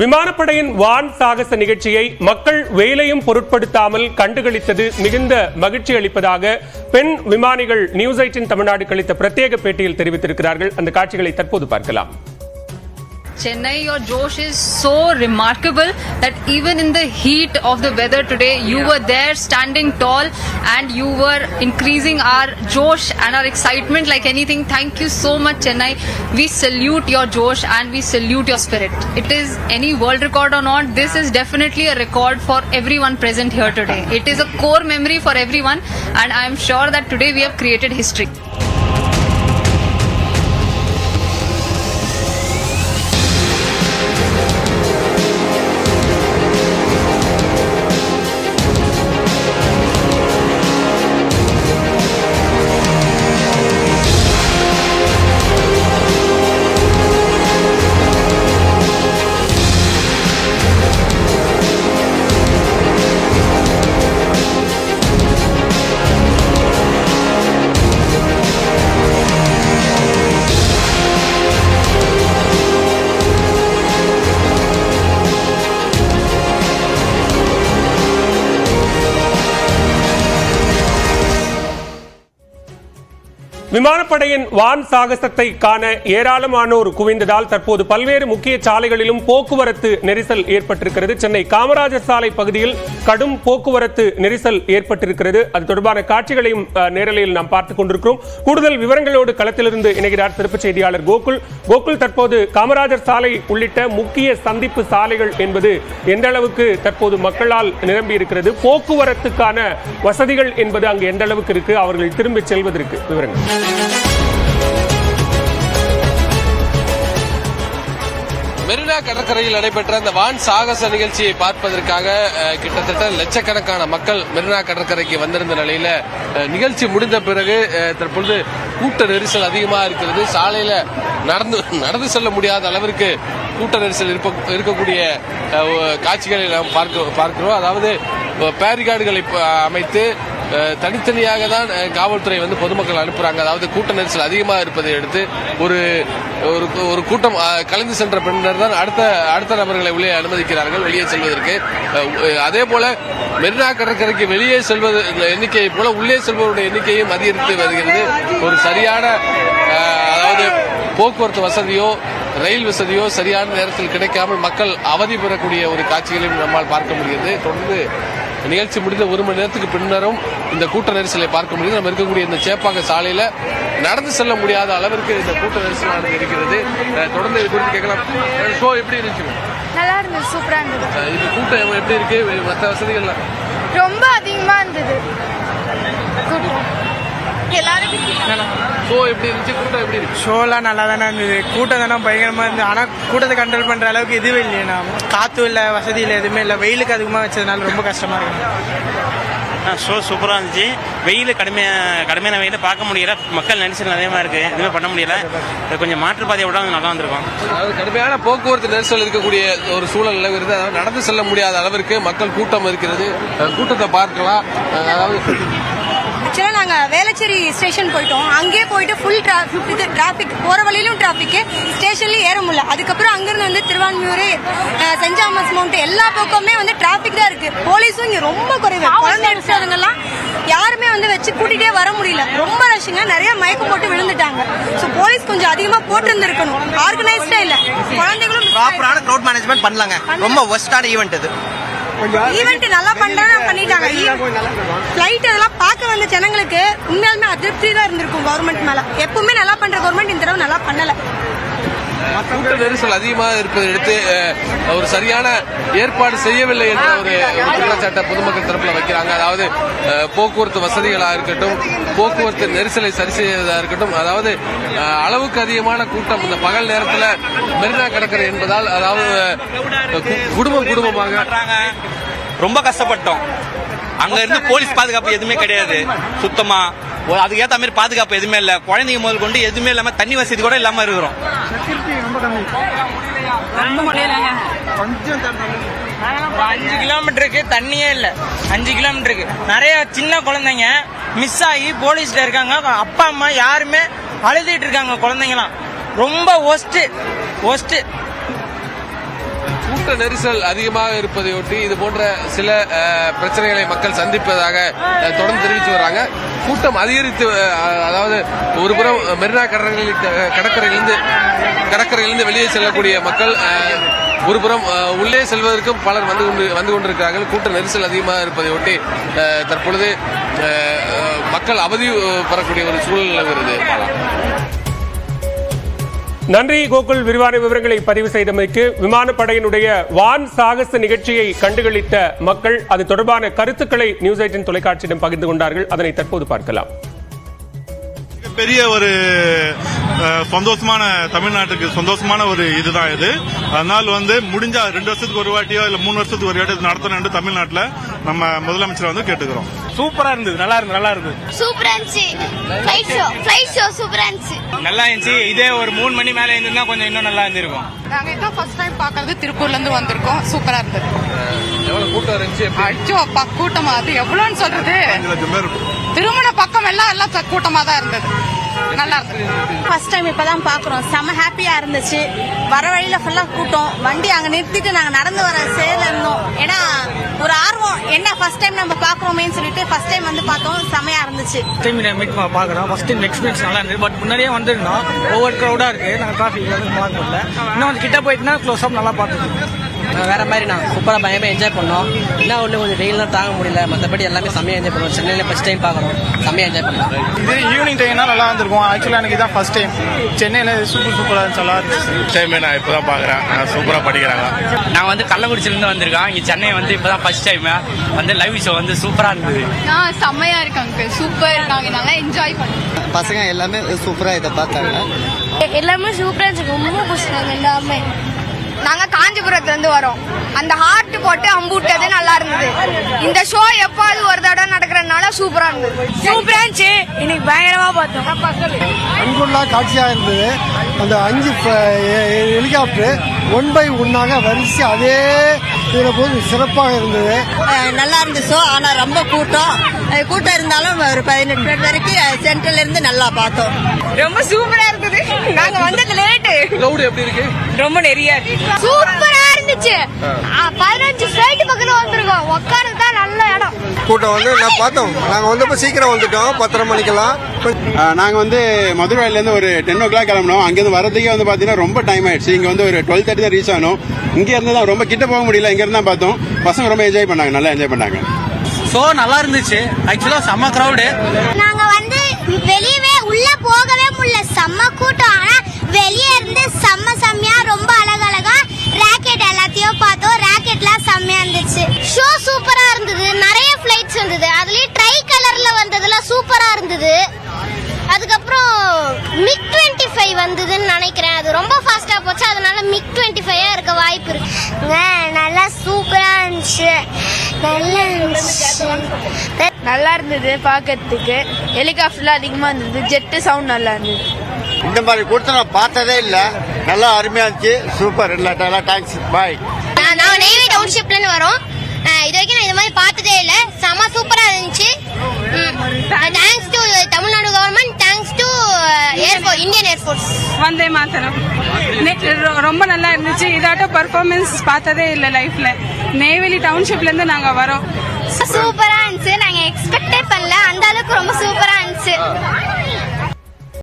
விமானப்படையின் வான் சாகச நிகழ்ச்சியை மக்கள் வேலையும் பொருட்படுத்தாமல் கண்டுகளித்தது மிகுந்த மகிழ்ச்சி அளிப்பதாக பெண் விமானிகள் நியூஸ் 18 தமிழ்நாடு அளித்த பிரத்யேக பேட்டியில் தெரிவித்திருக்கிறார்கள். அந்த காட்சிகளை தற்போது பார்க்கலாம். Chennai, your Josh is so remarkable that even in the heat of the weather today, you were there standing tall and you were increasing our Josh and our excitement like anything. Thank you so much, Chennai. We salute your Josh and we salute your spirit. It is any world record or not, this is definitely a record for everyone present here today. It is a core memory for everyone and I am sure that today we have created history. விமானப்படையின் வான் சாகசத்தை காண ஏராளமானோர் குவிந்ததால் தற்போது பல்வேறு முக்கிய சாலைகளிலும் போக்குவரத்து நெரிசல் ஏற்பட்டிருக்கிறது. சென்னை காமராஜர் சாலை பகுதியில் கடும் போக்குவரத்து நெரிசல் ஏற்பட்டிருக்கிறது. அது தொடர்பான காட்சிகளையும் நேரலையில் நாம் பார்த்துக் கொண்டிருக்கிறோம். கூடுதல் விவரங்களோடு களத்திலிருந்து இணைகிறார் சிறப்பு செய்தியாளர் கோகுல். தற்போது காமராஜர் சாலை உள்ளிட்ட முக்கிய சந்திப்பு சாலைகள் என்பது எந்த அளவுக்கு தற்போது மக்களால் நிரம்பி இருக்கிறது? போக்குவரத்துக்கான வசதிகள் என்பது அங்கு எந்த அளவுக்கு இருக்கு? அவர்கள் திரும்பி செல்வதற்கு விவரங்கள். மெரினா கடற்கரையில் நடைபெற்ற அந்த வான் சாகச நிகழ்ச்சியை பார்ப்பதற்காக கிட்டத்தட்ட லட்சக்கணக்கான மக்கள் மெரினா கடற்கரைக்கு வந்திருந்த நிலையில நிகழ்ச்சி முடிந்த பிறகு தற்பொழுது கூட்ட நெரிசல் அதிகமாக இருக்கிறது. சாலையில நடந்து செல்ல முடியாத அளவிற்கு கூட்ட நெரிசல் இருக்கக்கூடிய காட்சிகளை நாம் பார்க்கிறோம். அதாவது பேரிகார்டுகளை அமைத்து தனித்தனியாக தான் காவல்துறை பொதுமக்கள் அனுப்புறாங்க. அதாவது கூட்ட நெரிசல் அதிகமாக இருப்பதை அடுத்து ஒரு கூட்டம் கலந்து சென்ற பின்னர் தான் அடுத்த நபர்களை உள்ளே அனுமதிக்கிறார்கள் வெளியே செல்வதற்கு. அதே போல மெரினா கடற்கரைக்கு வெளியே செல்வது எண்ணிக்கையை போல உள்ளே செல்பவருடைய எண்ணிக்கையும் அதிகரித்து வருகிறது. ஒரு சரியான அதாவது போக்குவரத்து வசதியோ ரயில் வசதியோ சரியான நேரத்தில் கிடைக்காமல் மக்கள் அவதி பெறக்கூடிய ஒரு காட்சிகளையும் நம்மால் பார்க்க முடிகிறது. தொடர்ந்து நிகழ்ச்சி முடிந்த ஒரு மணி நேரத்துக்கு பின்னரும் இந்த கூட்ட நெரிசலை பார்க்க முடியுது. நம்ம இருக்கக்கூடிய இந்த சேப்பாக்க சாலையில நடந்து செல்ல முடியாத அளவிற்கு இந்த கூட்ட நெரிசலானது இருக்கிறது. தொடர்ந்து இது குறித்து கேட்கலாம். ஷோ எப்படி இருந்துச்சு? நல்லா இருந்தது, சூப்பரா இருந்தது. இது கூட்டம் எப்படி இருக்கு? மற்ற வசதிகள் ரொம்ப அதிகமா இருந்தது. ஷோலாம் நல்லா தானே இருந்தது. கூட்டம் தானே பயங்கரமா இருந்தது. ஆனா கூட்டத்தை கண்ட்ரோல் பண்ற அளவுக்கு இதுவே இல்லையா, காத்து இல்ல, வசதி இல்லை, எதுவுமே இல்லை. வெயிலுக்கு அதிகமா வச்சதுனால ரொம்ப கஷ்டமா இருக்கு. ஷோ சூப்பராக இருந்துச்சு. வெயில் கடுமையான வெயில பார்க்க முடியல. மக்கள் நெரிசல் அதிகமாக இருக்கு, எதுவுமே பண்ண முடியல. கொஞ்சம் மாற்றுப்பாதையை விட நல்லா வந்திருக்கும். அதாவது கடுமையான போக்குவரத்து நெரிசல் இருக்கக்கூடிய ஒரு சூழல் நிலவுகிறது. அதாவது நடந்து செல்ல முடியாத அளவிற்கு மக்கள் கூட்டம் இருக்கிறது. கூட்டத்தை பார்க்கலாம். அதாவது ஆக்சுவலாக நாங்கள் வேளச்சேரி ஸ்டேஷன் போயிட்டோம். அங்கேயே போயிட்டு ஃபுல் டிராஃபிக், போகிற வழியிலும் டிராஃபிக்கு, ஸ்டேஷன்லேயும் ஏற முடியல. அதுக்கப்புறம் அங்கேருந்து திருவான்மியூர், சென்ட் தாமஸ் மவுண்ட் எல்லா பக்கமே டிராஃபிக் தான் இருக்கு. போலீஸும் இங்கே ரொம்ப குறைவு. குழந்தை எடுத்தவங்கெல்லாம் யாருமே வச்சு கூட்டிகிட்டே வர முடியல. ரொம்ப ரஷ்ஷுங்க, நிறைய மயக்கம் போட்டு விழுந்துட்டாங்க. ஸோ போலீஸ் கொஞ்சம் அதிகமாக போட்டு இருந்திருக்கணும். ஆர்கனைஸ்டா இல்லை. குழந்தைகளும் ப்ராப்பரான க்ரௌட் மேனேஜ்மெண்ட் பண்ணலாங்க. ரொம்ப ஒஸ்டான ஈவெண்ட் இது. ஈவெண்ட் நல்லா பண்ணிட்டாங்க. ஃபிளைட் அதெல்லாம் பார்க்க வந்த ஜனங்களுக்கு உண்மையாலுமே அதிருப்தி தான் இருந்திருக்கும் கவர்மெண்ட் மேல. எப்பவுமே நல்லா பண்ற கவர்மெண்ட் இந்த தடவை நல்லா பண்ணல. கூட்ட நெரிசல் அதிகமாக இருப்பதை எடுத்து ஒரு சரியான ஏற்பாடு செய்யவில்லை என்ற ஒரு குற்றச்சாட்டை பொதுமக்கள் தரப்புல வைக்கிறாங்க. அதாவது போக்குவரத்து வசதிகளாக இருக்கட்டும், போக்குவரத்து நெரிசலை சரி செய்வதாக இருக்கட்டும், அதாவது அளவுக்கு அதிகமான கூட்டம் இந்த பகல் நேரத்தில் மெரினா கடற்கரை என்பதால், அதாவது குடும்பமாக ரொம்ப கஷ்டப்பட்டோம். அங்க இருந்து போலீஸ் பாதுகாப்பு எதுவுமே கிடையாது. சுத்தமா அதுக்கு ஏற்ற மாதிரி பாதுகாப்பு எதுவுமே இல்ல. குழந்தைங்க முதல் கொண்டு எதுவுமே இல்லாம தண்ணி வசதி கூட இல்லாம இருக்கிறோம். 5 கிலோமீட்டருக்கு தண்ணியே இல்ல. 5 கிலோமீட்டருக்கு நிறைய சின்ன குழந்தைங்க மிஸ் ஆகி போலீஸ்ல இருக்காங்க. அப்பா அம்மா யாருமே அழுதுட்டு இருக்காங்க. குழந்தைங்களாம் ரொம்ப ஒஸ்ட். கூட்ட நெரிசல் அதிகமாக இருப்பதையொட்டி இது போன்ற சில பிரச்சனைகளை மக்கள் சந்திப்பதாக தொடர்ந்து தெரிவித்து வர்றாங்க. கூட்டம் அதிகரித்து அதாவது ஒருபுறம் மெரினா கடற்கரையிலிருந்து வெளியே செல்லக்கூடிய மக்கள், ஒருபுறம் உள்ளே செல்வதற்கும் பலர் வந்து கொண்டிருக்கிறார்கள். கூட்ட நெரிசல் அதிகமாக இருப்பதையொட்டி தற்பொழுது மக்கள் அவதி பெறக்கூடிய ஒரு சூழல் நிலவுகிறது. நன்றி கோகுல், விரிவான விவரங்களை பதிவு செய்தமைக்கு. விமானப்படையினுடைய வான் சாகச நிகழ்ச்சியை கண்டுகளித்த மக்கள் அது தொடர்பான கருத்துக்களை நியூஸ் 18 தொலைக்காட்சியிடம் பகிர்ந்து கொண்டார்கள். அதனை தற்போது பார்க்கலாம். பெரிய ஒரு சந்தோஷமான, தமிழ்நாட்டுக்கு சந்தோஷமான ஒரு இதுதான் இது. அதனால முடிஞ்சா 2 வருஷத்துக்கு ஒரு வாட்டியோ இல்ல 3 வருஷத்துக்கு ஒரு வாட்டி நடத்தணும் என்று தமிழ்நாட்டில் நம்ம முதலமைச்சரை கேட்டுக்கிறோம். சூப்பரா இருந்தது, நல்லா இருந்தது. சூப்பரா இருந்துச்சு. ஃளைட் ஷோ சூப்பரா இருந்துச்சு. நல்லா இருந்துச்சு. இதே ஒரு 3 மணி மேல இருந்திருந்தா கொஞ்சம் இன்னும் நல்லா இருந்திருக்கும். நாங்க இதான் ஃபர்ஸ்ட் டைம் பாக்குறது, திருப்பூர்ல இருந்து வந்திருக்கோம். சூப்பரா இருந்தது. எவ்வளவு கூட்டம் இருந்துச்சு? அச்சோ அப்பா, கூட்டமா அது எவ்வளவுன்னு சொல்றது. 5 லட்சம் பேர் திருமண பக்கம் எல்லாம் கூட்டமா தான் இருந்தது. நல்லா இருந்தது. ஃபர்ஸ்ட் டைம் இப்பதான் பாக்குறோம். செம ஹாப்பியா இருந்துச்சு. வர வழியில ஃபுல்லா கூட்டம். வண்டி அங்க நிறுத்திட்டு நாங்க நடந்து வர சேல இருந்தோம். ஏன்னா ஒரு ஆர்வம், என்ன ஃபர்ஸ்ட் டைம் நம்ம பாக்குறோமேன்னு சொல்லிட்டு ஃபர்ஸ்ட் டைம் பார்த்தோம். செமையா இருந்துச்சு. பாக்குறோம் ஃபர்ஸ்ட் டைம் எக்ஸ்பீரியன்ஸ் நல்லா இருந்தது. பட் முன்னாடியே வந்திருந்தோம், ஓவர் கிரௌடா இருக்கு. நாங்க டிராபிக்ல பார்க்க முடியல. இன்னும் கிட்ட போயிட்டுனா க்ளோஸ் அப் நல்லா பார்த்துட்டு வேற மாதிரி நான் சூப்பராக பயங்கரமாக என்ஜாய் பண்ணோம். என்ன ஒன்று கொஞ்சம் வெயிலாம் தாங்க முடியல, மற்றபடி எல்லாமே செம்மையாக என்ஜாய் பண்ணுவோம். சென்னையில் ஃபர்ஸ்ட் டைம் பார்க்குறோம், செம்மையாக என்ஜாய் பண்ணலாம். இது ஈவினிங் டைம்னா நல்லா வந்திருக்கும். ஆக்சுவலாக எனக்கு இதான் ஃபர்ஸ்ட் டைம். சென்னையில் சூப்பராக இருந்துச்சு, நல்லா இருந்துச்சு. டைமே நான் இப்பதான் பாக்குறேன். சூப்பரா படிக்கிறாங்க. நான் கள்ளக்குறிச்சியிலிருந்து வந்திருக்கேன். இங்க சென்னை இப்பதான் ஃபர்ஸ்ட் டைம் லைவ் ஷோ சூப்பரா இருந்தது. செம்மையா இருக்காங்க, சூப்பர். நாங்க நல்லா என்ஜாய் பண்ணோம். பசங்க எல்லாமே சூப்பராக இதை பார்த்தாங்க. எல்லாமே சூப்பரா இருந்துச்சு. ரொம்ப பிடிச்சாங்க எல்லாமே. நாங்க காஞ்சிபுரத்துல இருந்து வரோம். அந்த ஹார்ட் போட்டு அம்புட்டது நல்லா இருந்தது. இந்த ஷோ எப்பாவது ஒரு தடவை நடக்கிறதுனால சூப்பரா இருந்தது. சூப்பரா இருந்துச்சு. இன்னைக்கு பயங்கரமா பார்த்தோம். அங்குள்ள காட்சியா இருந்தது. அந்த 5 ஹெலிகாப்டர் 1 by 1 வரிசை அதே இதுல போது சிறப்பாக இருந்தது. நல்லா இருந்துச்சு. ஆனா ரொம்ப கூட்டம் இருந்தாலும் ஒரு 18 பேர் வரைக்கும் சென்ட்ரல்ல இருந்து நல்லா பார்த்தோம். ரொம்ப சூப்பரா இருந்தது. நாங்க வந்தது லேட்டு. கிரவுட் எப்படி இருக்கு? ரொம்ப நிறைய இருக்கு. சூப்பரா இருந்துச்சு. 15 ஃளைட் பக்கத்துல வந்திருக்கோம். உட்கார்றது தான் நல்ல இடம். கூட்டம் நான் பார்த்தோம். நாங்க வந்தப்ப சீக்கிரம் வந்துட்டோம், 10:30 மணிக்கெல்லாம். நாங்க மதுரையில இருந்து ஒரு 10 o'clock கிளம்பணும். அங்கிருந்து வரதுக்கே பாத்தீங்கன்னா ரொம்ப டைம் ஆயிடுச்சு. இங்க ஒரு 12:30 தான் ரீச் ஆகணும். இங்க இருந்து தான் ரொம்ப கிட்ட போக முடியல. இங்க இருந்தா பார்த்தோம். பசங்க ரொம்ப என்ஜாய் பண்ணாங்க, நல்லா என்ஜாய் பண்ணாங்க. ஷோ நல்லா இருந்துச்சு. ஆக்சுவலா செம்ம கிரௌடு. நாங்க வெளியவே உள்ள போகவே முடியல. செம்ம கூட்டம். ஆனா வெளியே இருந்து செம்மையா ரொம்ப அழகழகா ராக்கெட் எல்லாத்தையும் பார்த்தோம். ராக்கெட்லாம் செம்மையா இருந்துச்சு. ஷோ சூப்பரா இருந்தது. நிறைய ஃளைட்ஸ் வந்தது. அதுலயும் ட்ரை கலர்ல வந்ததுலாம் சூப்பரா இருந்தது. அதுக்கப்புறம் மிக் 25 வந்ததுன்னு நினைக்கிறேன். அது ரொம்ப ஃபாஸ்டா போச்சு, அதனால மிக் 25 இருக்க வாய்ப்பு இருக்கு. நல்லா சூப்பரா இருந்துச்சு. நல்லா இருந்தது பாக்கிறதுக்கு. ஹெலிகாப்டர்லாம் அதிகமா இருந்தது. ஜெட் சவுண்ட் நல்லா இருந்தது. இந்த மாதிரி கூட்டத்தை நான் பார்த்ததே இல்ல. நல்லா அருமையா இருந்துச்சு. சூப்பர். நல்லா தேங்க்ஸ். பாய். நாங்க நெய்வேலி டவுன்ஷிப்ல இருந்து வரோம். இது வரைக்கும் நான் இந்த மாதிரி பார்த்ததே இல்ல. செம சூப்பரா இருந்துச்சு. Thanks to Tamil Nadu government, thanks to Indian air force. Vande Mataram ரொம்ப நல்லா இருந்துச்சு. இதாட்டம் பர்ஃபார்மன்ஸ் பார்த்ததே இல்ல லைஃப்ல. நெய்வேலி டவுன்ஷிப்ல இருந்து நாங்க வரோம். சூப்பரா இருந்துச்சு. நாங்க எக்ஸ்பெக்டே பண்ணல, அந்த அளவுக்கு ரொம்ப சூப்பரா இருந்துச்சு.